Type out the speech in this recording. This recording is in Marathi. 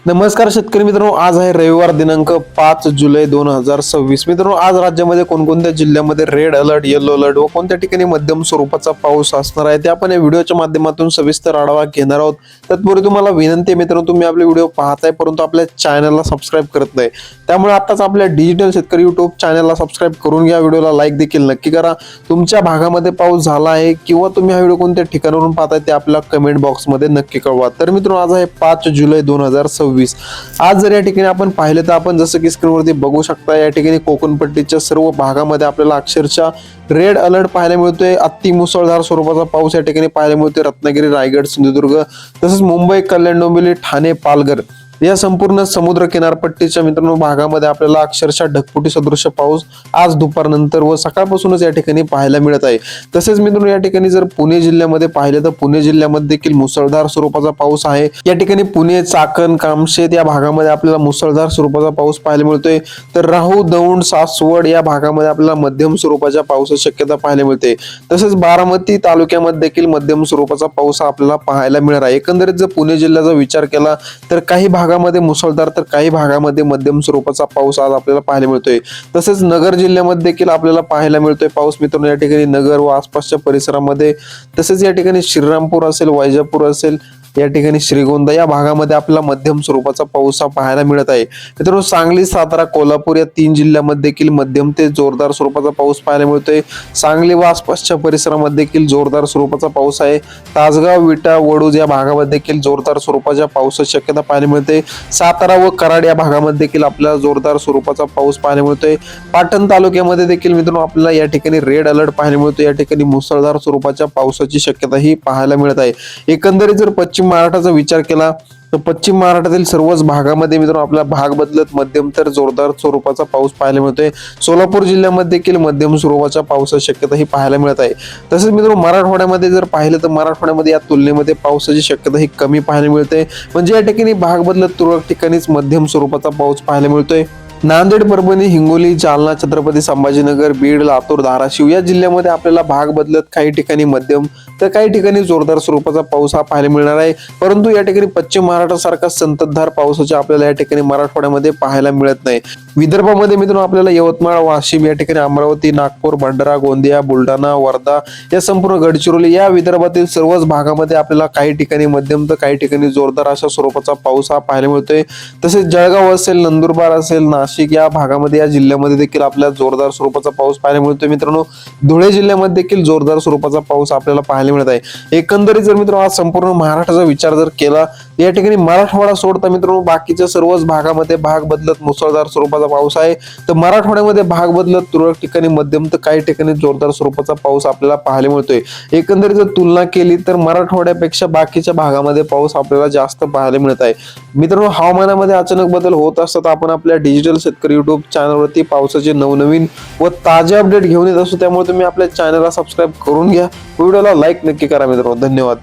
नमस्कार शेतकरी मित्रांनो, आज आहे रविवार दिनांक 5 जुलै 2026. मित्रांनो, आज राज्यामध्ये कोणकोणत्या जिल्ह्यामध्ये रेड अलर्ट, येलो अलर्ट व कोणत्या ठिकाणी मध्यम स्वरूपाचा पाऊस असणार आहे ते आपण या व्हिडिओच्या माध्यमातून सविस्तर आढावा घेणार आहोत. तत्पूर्वी तुम्हाला विनंती आहे मित्रांनो, तुम्ही आपले व्हिडिओ पाहताय परंतु आपल्या चॅनलला सबस्क्राईब करत नाही, त्यामुळे आताच आपल्या डिजिटल शेतकरी युट्यूब चॅनलला सबस्क्राईब करून घ्या. व्हिडिओला लाईक देखील नक्की करा. तुमच्या भागामध्ये पाऊस झाला आहे किंवा तुम्ही हा व्हिडिओ कोणत्या ठिकाणावरून पाहताय ते आपल्या कमेंट बॉक्समध्ये नक्की कळवा. तर मित्रांनो, आज आहे 5 जुलै 2026. आज जर या ठिकाणी आपण पाहिलं तर आपण जसं की स्क्रीनवरती बघू शकता, या ठिकाणी कोकणपट्टीच्या सर्व भागामध्ये आपल्याला अक्षरशः रेड अलर्ट पाहायला मिळतोय. अति मुसळधार स्वरूपाचा पाऊस या ठिकाणी पाहायला मिळतोय. रत्नागिरी, रायगड, सिंधुदुर्ग तसंच मुंबई, कल्याण, डोंबिवली, ठाणे, पालघर या संपूर्ण समुद्र किनारपट्टीच्या मित्रांनो भागामध्ये आपल्याला अक्षरशः ढगफुटी सदृश पाऊस आज दुपारनंतर व सकाळपासूनच या ठिकाणी पाहायला मिळत आहे. तसेच मित्रांनो, या ठिकाणी जर पुणे जिल्ह्यामध्ये पाहिलं तर पुणे जिल्ह्यामध्ये देखील मुसळधार स्वरूपाचा पाऊस आहे. या ठिकाणी पुणे, चाकण, कामशेत या भागामध्ये आपल्याला मुसळधार स्वरूपाचा पाऊस पाहायला मिळतोय. तर राहू, दौंड, सासवड या भागामध्ये आपल्याला मध्यम स्वरूपाच्या पावसाची शक्यता पाहायला मिळते. तसेच बारामती तालुक्यामध्ये देखील मध्यम स्वरूपाचा पाऊस आपल्याला पाहायला मिळणार आहे. एकंदरीत जर पुणे जिल्ह्याचा विचार केला तर काही भागामध्ये मुसळधार तर काही भागामध्ये मध्यम स्वरूपाचा पाऊस आज आपल्याला पाहायला मिळतोय. तसेच नगर जिल्ह्यामध्ये देखील आपल्याला पाहायला मिळतोय पाऊस मित्रांनो. या ठिकाणी नगर व आसपासच्या परिसरामध्ये तसेच या ठिकाणी श्रीरामपूर असेल, वैजापूर असेल, या ठिकाणी श्रीगोंदा या भागामध्ये आपल्याला मध्यम स्वरूपाचा पाऊस हा पाहायला मिळत आहे. मित्रांनो, सांगली, सातारा, कोल्हापूर या 3 जिल्ह्यामध्ये देखील मध्यम ते जोरदार स्वरूपाचा पाऊस पाहायला मिळतोय. सांगली व आसपासच्या परिसरामध्ये देखील जोरदार स्वरूपाचा पाऊस आहे. तासगाव, विटा, वडूज या भागामध्ये देखील जोरदार स्वरूपाच्या पावसाची शक्यता पाहायला मिळते. सातारा व कराड या भागामध्ये देखील आपल्याला जोरदार स्वरूपाचा पाऊस पाहायला मिळतोय. पाटण तालुक्यामध्ये देखील मित्रांनो आपल्याला या ठिकाणी रेड अलर्ट पाहायला मिळतो. या ठिकाणी मुसळधार स्वरूपाच्या पावसाची शक्यता ही पाहायला मिळत आहे. एकंदरीत जर पश्चिम महाराष्ट्राचा विचार केला तर पश्चिम महाराष्ट्रातील सर्वच भागामध्ये मित्रांनो आपला भाग बदलत मध्यम तर जोरदार स्वरूपाचा पाऊस पाहायला मिळतोय. सोलापूर जिल्ह्यामध्ये देखील मध्यम स्वरूपाच्या पावसाची शक्यता ही पाहायला मिळत आहे. तसेच मित्रांनो, मराठवाड्यामध्ये जर पाहिलं तर मराठवाड्यामध्ये या तुलनेमध्ये पावसाची शक्यता ही कमी पाहायला मिळते. म्हणजे या ठिकाणी भाग बदलत तुरळक ठिकाणीच मध्यम स्वरूपाचा पाऊस पाहायला मिळतोय. नांदेड, परभणी, हिंगोली, जालना, छत्रपती संभाजीनगर, बीड, लातूर, धाराशिव या जिल्ह्यामध्ये आपल्याला भाग बदलत काही ठिकाणी मध्यम तर काही ठिकाणी जोरदार स्वरूपाचा पाऊस हा पाहायला मिळणार आहे. परंतु या ठिकाणी पश्चिम महाराष्ट्रासारखा संततधार पावसाचे आपल्याला या ठिकाणी मराठवाड्यामध्ये पाहायला मिळत नाही. विदर्भामध्ये मित्रांनो आपल्याला यवतमाळ, वाशिम या ठिकाणी, अमरावती, नागपूर, भंडारा, गोंदिया, बुलढाणा, वर्धा या संपूर्ण गडचिरोली या विदर्भातील सर्वच भागामध्ये आपल्याला काही ठिकाणी मध्यम तर काही ठिकाणी जोरदार अशा स्वरूपाचा पाऊस हा पाहायला मिळतोय. तसेच जळगाव असेल, नंदुरबार असेल, नाशिक या भागामध्ये या जिल्ह्यामध्ये देखील आपल्याला जोरदार स्वरूपाचा पाऊस पाहायला मिळतोय. मित्रांनो, धुळे जिल्ह्यामध्ये देखील जोरदार स्वरूपाचा पाऊस आपल्याला पाहायला मिळत आहे. एकंदरीत जर मित्रांनो आज संपूर्ण महाराष्ट्राचा विचार जर केला, या ठिकाणी मराठवाडा सोडता मित्रांनो बाकीच्या सर्वच भागामध्ये भाग बदलत मुसळधार स्वरूपाचा पाऊस आहे. तर मराठवाड्यामध्ये भाग बदलत तुरळक ठिकाणी मध्यम तर काही ठिकाणी जोरदार स्वरूपाचा पाऊस आपल्याला पाहायला मिळतोय. एकंदरीत जर तुलना केली तर मराठवाड्यापेक्षा बाकीच्या भागामध्ये पाऊस आपल्याला जास्त पाहायला मिळत आहे. मित्रांनो, हवामानामध्ये अचानक बदल होत असतात. आपण आपल्या डिजिटल शेतकरी युट्यूब चॅनलवरती पावसाचे नवनवीन व ताजे अपडेट घेऊन येत असतो, त्यामुळे तुम्ही आपल्या चॅनलला सबस्क्राईब करून घ्या. व्हिडिओला लाईक नक्की करा मित्रांनो. धन्यवाद.